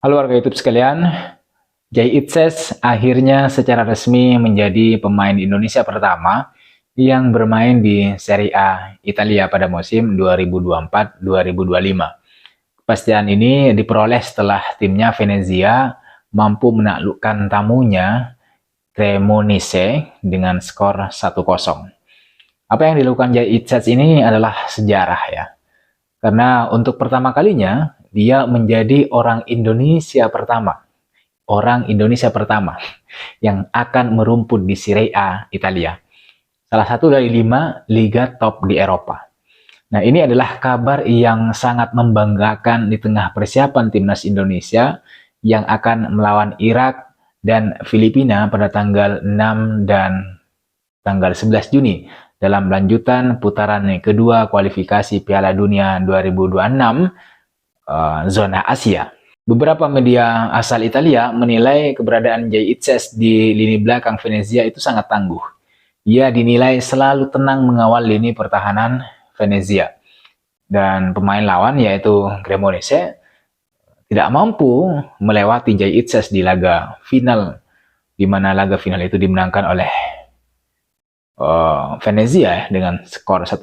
Halo warga YouTube sekalian, Jay Itzes akhirnya secara resmi menjadi pemain Indonesia pertama yang bermain di Serie A Italia pada musim 2024-2025. Kepastian ini diperoleh setelah timnya Venezia mampu menaklukkan tamunya Cremonese dengan skor 1-0. Apa yang dilakukan Jay Itzes ini adalah sejarah ya. Karena untuk pertama kalinya dia menjadi orang Indonesia pertama yang akan merumput di Serie A Italia, salah satu dari 5 liga top di Eropa. Nah, ini adalah kabar yang sangat membanggakan di tengah persiapan timnas Indonesia yang akan melawan Irak dan Filipina pada tanggal 6 dan tanggal 11 Juni dalam lanjutan putaran kedua kualifikasi Piala Dunia 2026 zona Asia. Beberapa media asal Italia menilai keberadaan Jay Itzes di lini belakang Venezia itu sangat tangguh. Ia dinilai selalu tenang mengawal lini pertahanan Venezia. Dan pemain lawan yaitu Cremonese tidak mampu melewati Jay Itzes di laga final, di mana laga final itu dimenangkan oleh Venezia dengan skor 1-0.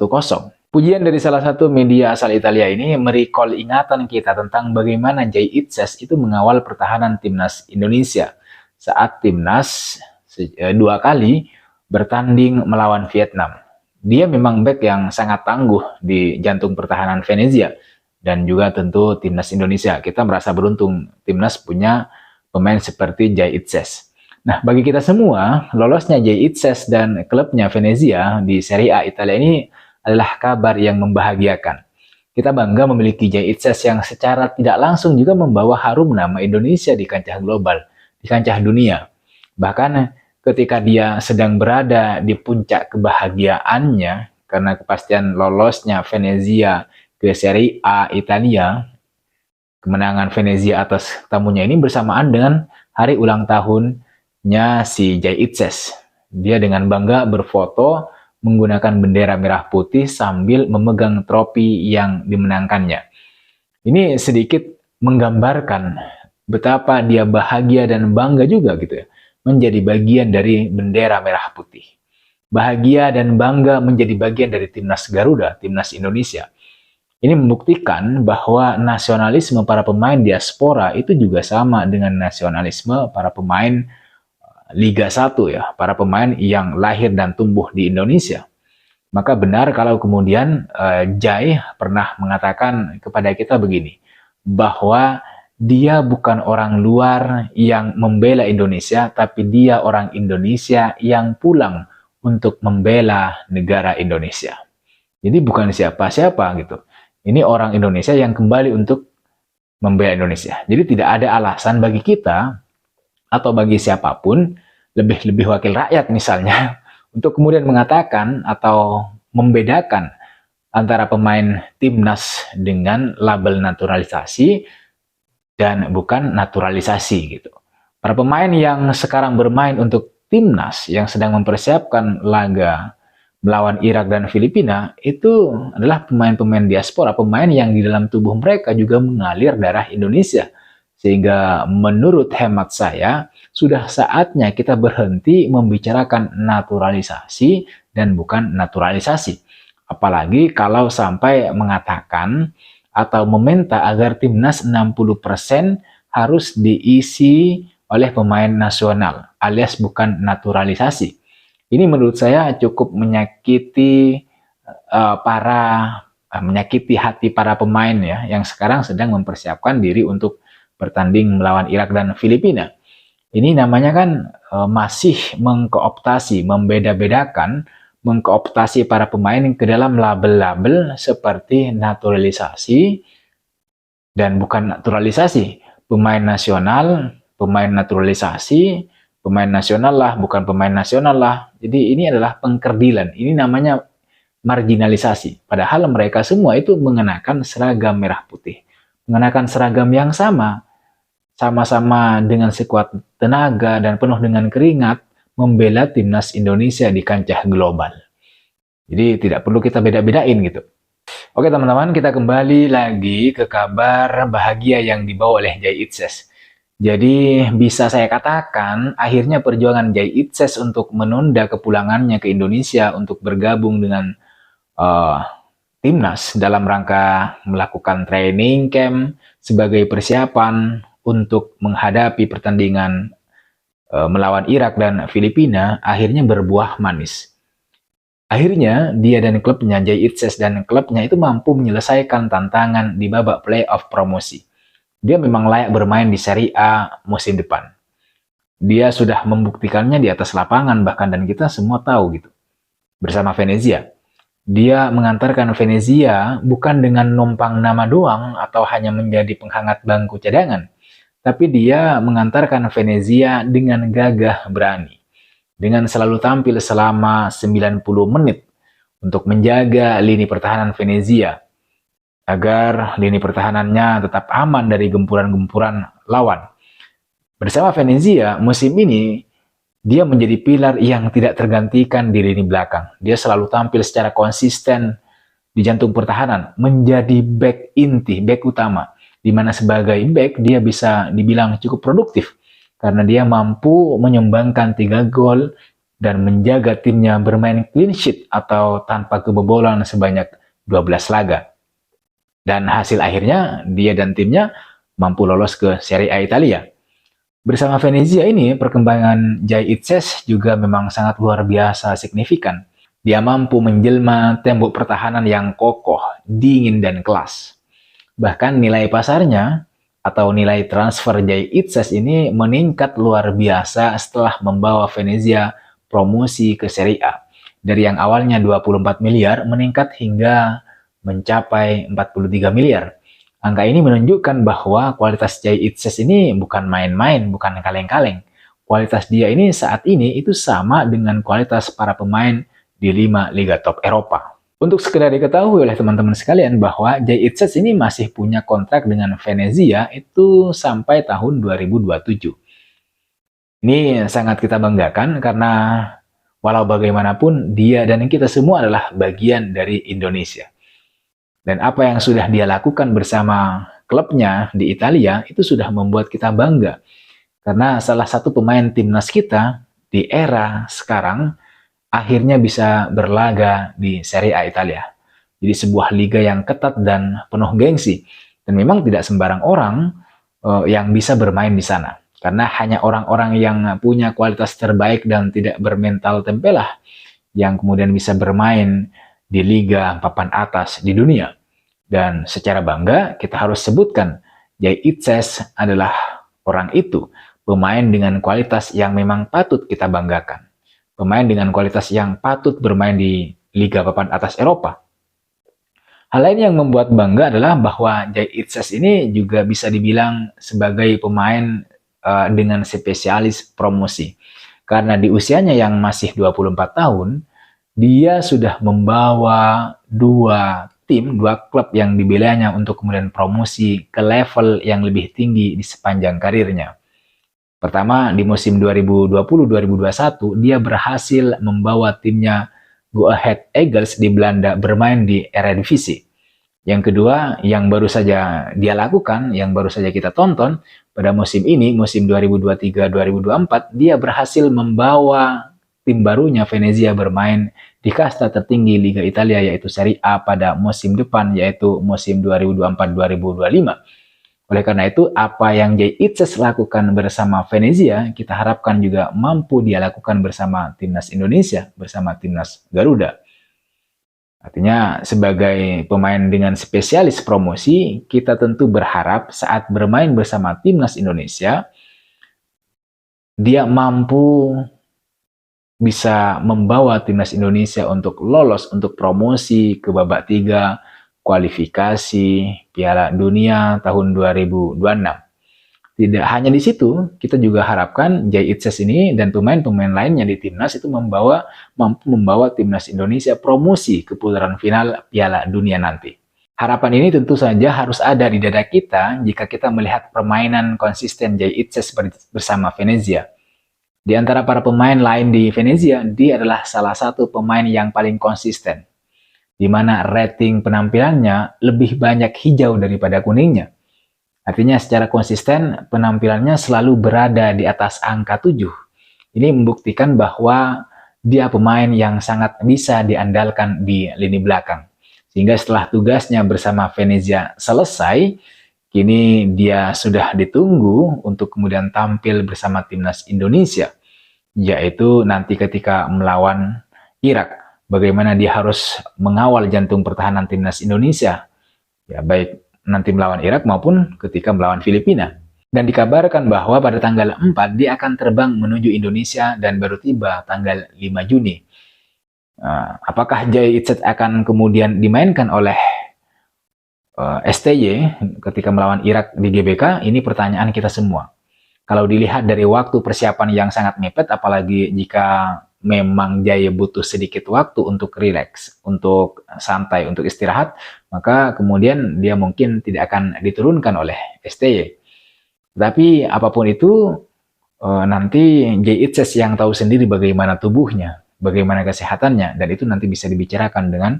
Pujian dari salah satu media asal Italia ini merecall ingatan kita tentang bagaimana Jay Itzes itu mengawal pertahanan timnas Indonesia saat timnas 2 kali bertanding melawan Vietnam. Dia memang back yang sangat tangguh di jantung pertahanan Venezia dan juga tentu timnas Indonesia. Kita merasa beruntung timnas punya pemain seperti Jay Itzes. Nah, bagi kita semua, lolosnya Jay Itzes dan klubnya Venezia di Serie A Italia ini adalah kabar yang membahagiakan. Kita bangga memiliki Jay Itzes yang secara tidak langsung juga membawa harum nama Indonesia di kancah global, di kancah dunia. Bahkan ketika dia sedang berada di puncak kebahagiaannya karena kepastian lolosnya Venezia ke Serie A Italia, kemenangan Venezia atas tamunya ini bersamaan dengan hari ulang tahunnya si Jay Itzes. Dia dengan bangga berfoto menggunakan bendera merah putih sambil memegang trofi yang dimenangkannya. Ini sedikit menggambarkan betapa dia bahagia dan bangga juga gitu ya, menjadi bagian dari bendera merah putih. Bahagia dan bangga menjadi bagian dari timnas Garuda, timnas Indonesia. Ini membuktikan bahwa nasionalisme para pemain diaspora itu juga sama dengan nasionalisme para pemain Liga 1 ya, para pemain yang lahir dan tumbuh di Indonesia. Maka benar kalau kemudian Jay pernah mengatakan kepada kita begini, bahwa dia bukan orang luar yang membela Indonesia, tapi dia orang Indonesia yang pulang untuk membela negara Indonesia. Jadi bukan siapa-siapa gitu. Ini orang Indonesia yang kembali untuk membela Indonesia. Jadi tidak ada alasan bagi kita atau bagi siapapun, lebih-lebih wakil rakyat misalnya, untuk kemudian mengatakan atau membedakan antara pemain timnas dengan label naturalisasi dan bukan naturalisasi gitu. Para pemain yang sekarang bermain untuk timnas yang sedang mempersiapkan laga melawan Irak dan Filipina itu adalah pemain-pemain diaspora, pemain yang di dalam tubuh mereka juga mengalir darah Indonesia. Sehingga menurut hemat saya, sudah saatnya kita berhenti membicarakan naturalisasi dan bukan naturalisasi. Apalagi kalau sampai mengatakan atau meminta agar timnas 60% harus diisi oleh pemain nasional, alias bukan naturalisasi. Ini menurut saya cukup menyakiti menyakiti hati para pemain ya, yang sekarang sedang mempersiapkan diri untuk bertanding melawan Irak dan Filipina. Ini namanya kan masih mengkooptasi, membeda-bedakan, mengkooptasi para pemain ke dalam label-label seperti naturalisasi dan bukan naturalisasi. Pemain nasional, pemain naturalisasi, pemain nasional lah, bukan pemain nasional lah. Jadi ini adalah pengkerdilan, ini namanya marginalisasi. Padahal mereka semua itu mengenakan seragam merah putih, mengenakan seragam yang sama-sama dengan sekuat tenaga dan penuh dengan keringat membela timnas Indonesia di kancah global. Jadi tidak perlu kita beda-bedain gitu. Oke teman-teman, kita kembali lagi ke kabar bahagia yang dibawa oleh Jay Itzes. Jadi bisa saya katakan akhirnya perjuangan Jay Itzes untuk menunda kepulangannya ke Indonesia untuk bergabung dengan eh, timnas dalam rangka melakukan training camp sebagai persiapan untuk menghadapi pertandingan melawan Irak dan Filipina akhirnya berbuah manis. Akhirnya, dia dan klubnya, Jay Itzes dan klubnya itu mampu menyelesaikan tantangan di babak playoff promosi. Dia memang layak bermain di Serie A musim depan. Dia sudah membuktikannya di atas lapangan bahkan, dan kita semua tahu gitu. Bersama Venezia. Dia mengantarkan Venezia bukan dengan numpang nama doang atau hanya menjadi penghangat bangku cadangan. Tapi dia mengantarkan Venezia dengan gagah berani. Dengan selalu tampil selama 90 menit untuk menjaga lini pertahanan Venezia agar lini pertahanannya tetap aman dari gempuran-gempuran lawan. Bersama Venezia, musim ini dia menjadi pilar yang tidak tergantikan di lini belakang. Dia selalu tampil secara konsisten di jantung pertahanan, menjadi back inti, back utama, di mana sebagai back dia bisa dibilang cukup produktif karena dia mampu menyumbangkan 3 gol dan menjaga timnya bermain clean sheet atau tanpa kebobolan sebanyak 12 laga. Dan hasil akhirnya dia dan timnya mampu lolos ke Serie A Italia. Bersama Venezia ini, perkembangan Jay Itzes juga memang sangat luar biasa signifikan. Dia mampu menjelma tembok pertahanan yang kokoh, dingin, dan kelas. Bahkan nilai pasarnya atau nilai transfer Jay Itzes ini meningkat luar biasa setelah membawa Venezia promosi ke Serie A. Dari yang awalnya 24 miliar meningkat hingga mencapai 43 miliar. Angka ini menunjukkan bahwa kualitas Jay Itzes ini bukan main-main, bukan kaleng-kaleng. Kualitas dia ini saat ini itu sama dengan kualitas para pemain di 5 liga top Eropa. Untuk sekedar diketahui oleh teman-teman sekalian bahwa Jay Itzes ini masih punya kontrak dengan Venezia itu sampai tahun 2027. Ini sangat kita banggakan karena walau bagaimanapun dia dan kita semua adalah bagian dari Indonesia. Dan apa yang sudah dia lakukan bersama klubnya di Italia itu sudah membuat kita bangga. Karena salah satu pemain timnas kita di era sekarang akhirnya bisa berlaga di Serie A Italia. Jadi sebuah liga yang ketat dan penuh gengsi. Dan memang tidak sembarang orang yang bisa bermain di sana. Karena hanya orang-orang yang punya kualitas terbaik dan tidak bermental tempelah yang kemudian bisa bermain di liga papan atas di dunia. Dan secara bangga kita harus sebutkan Jay Itzes adalah orang itu. Pemain dengan kualitas yang memang patut kita banggakan. Pemain dengan kualitas yang patut bermain di liga papan atas Eropa. Hal lain yang membuat bangga adalah bahwa Jay Itzes ini juga bisa dibilang sebagai pemain dengan spesialis promosi. Karena di usianya yang masih 24 tahun, dia sudah membawa 2 klub yang dibelanya untuk kemudian promosi ke level yang lebih tinggi di sepanjang karirnya. Pertama, di musim 2020-2021, dia berhasil membawa timnya Go Ahead Eagles di Belanda bermain di Eredivisie. Yang kedua, yang baru saja dia lakukan, yang baru saja kita tonton, pada musim ini, musim 2023-2024, dia berhasil membawa tim barunya Venezia bermain di kasta tertinggi Liga Italia, yaitu Serie A pada musim depan, yaitu musim 2024-2025. Oleh karena itu, apa yang Jay Itzes lakukan bersama Venezia, kita harapkan juga mampu dia lakukan bersama timnas Indonesia, bersama timnas Garuda. Artinya, sebagai pemain dengan spesialis promosi, kita tentu berharap saat bermain bersama timnas Indonesia, dia mampu bisa membawa timnas Indonesia untuk lolos untuk promosi ke babak 3 kualifikasi Piala Dunia tahun 2026. Tidak hanya di situ, kita juga harapkan Jay Itzes ini dan pemain-pemain lainnya di timnas itu mampu membawa timnas Indonesia promosi ke putaran final Piala Dunia nanti. Harapan ini tentu saja harus ada di dada kita jika kita melihat permainan konsisten Jay Itzes bersama Venezia. Di antara para pemain lain di Venezia, dia adalah salah satu pemain yang paling konsisten. di mana rating penampilannya lebih banyak hijau daripada kuningnya. Artinya secara konsisten penampilannya selalu berada di atas angka 7. Ini membuktikan bahwa dia pemain yang sangat bisa diandalkan di lini belakang. Sehingga setelah tugasnya bersama Venezia selesai, kini dia sudah ditunggu untuk kemudian tampil bersama timnas Indonesia, yaitu nanti ketika melawan Irak. Bagaimana dia harus mengawal jantung pertahanan timnas Indonesia, ya baik nanti melawan Irak maupun ketika melawan Filipina. Dan dikabarkan bahwa pada tanggal 4 dia akan terbang menuju Indonesia dan baru tiba tanggal 5 Juni. Apakah Jay Itzet akan kemudian dimainkan oleh STY ketika melawan Irak di GBK? Ini pertanyaan kita semua. Kalau dilihat dari waktu persiapan yang sangat mepet, apalagi jika memang Jay butuh sedikit waktu untuk rileks, untuk santai, untuk istirahat, maka kemudian dia mungkin tidak akan diturunkan oleh STY. Tapi apapun itu, nanti Jay Itzes yang tahu sendiri bagaimana tubuhnya, bagaimana kesehatannya, dan itu nanti bisa dibicarakan dengan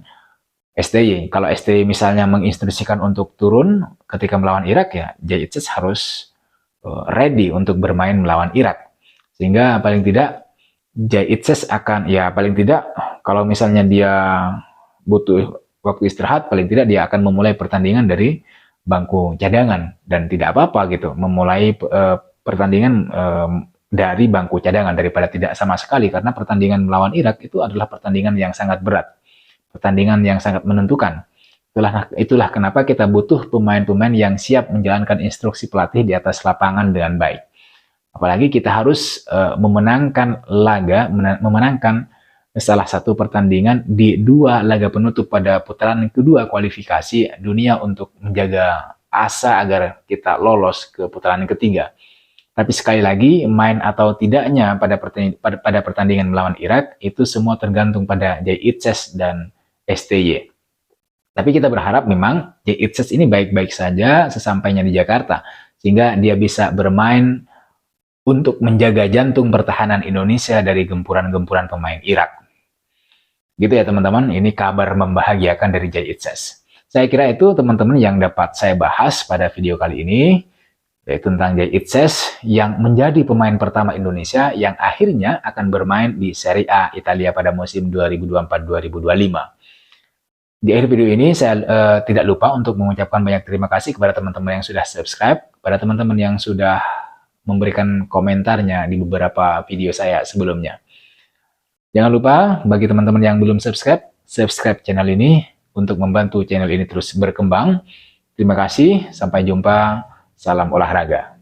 STY. Kalau STY misalnya menginstruksikan untuk turun ketika melawan Irak, ya Jay Itzes harus ready untuk bermain melawan Irak. Sehingga paling tidak Jay Itzes akan, ya paling tidak kalau misalnya dia butuh waktu istirahat, paling tidak dia akan memulai pertandingan dari bangku cadangan. Dan tidak apa-apa gitu, memulai pertandingan dari bangku cadangan daripada tidak sama sekali. Karena pertandingan melawan Irak itu adalah pertandingan yang sangat berat, pertandingan yang sangat menentukan. Itulah kenapa kita butuh pemain-pemain yang siap menjalankan instruksi pelatih di atas lapangan dengan baik. Apalagi kita harus memenangkan salah satu pertandingan di 2 laga penutup pada putaran kedua kualifikasi dunia untuk menjaga asa agar kita lolos ke putaran ketiga. Tapi sekali lagi, main atau tidaknya pada pertandingan melawan Irak itu semua tergantung pada Jay Itzes dan STY. Tapi kita berharap memang Jay Itzes ini baik-baik saja sesampainya di Jakarta, sehingga dia bisa bermain untuk menjaga jantung pertahanan Indonesia dari gempuran-gempuran pemain Irak. Gitu ya teman-teman, ini kabar membahagiakan dari Jay Itzes. Saya kira itu teman-teman yang dapat saya bahas pada video kali ini, yaitu tentang Jay Itzes yang menjadi pemain pertama Indonesia yang akhirnya akan bermain di Serie A Italia pada musim 2024-2025. Di akhir video ini saya tidak lupa untuk mengucapkan banyak terima kasih kepada teman-teman yang sudah subscribe, kepada teman-teman yang sudah memberikan komentarnya di beberapa video saya sebelumnya. Jangan lupa bagi teman-teman yang belum subscribe channel ini untuk membantu channel ini terus berkembang. Terima kasih, sampai jumpa, salam olahraga.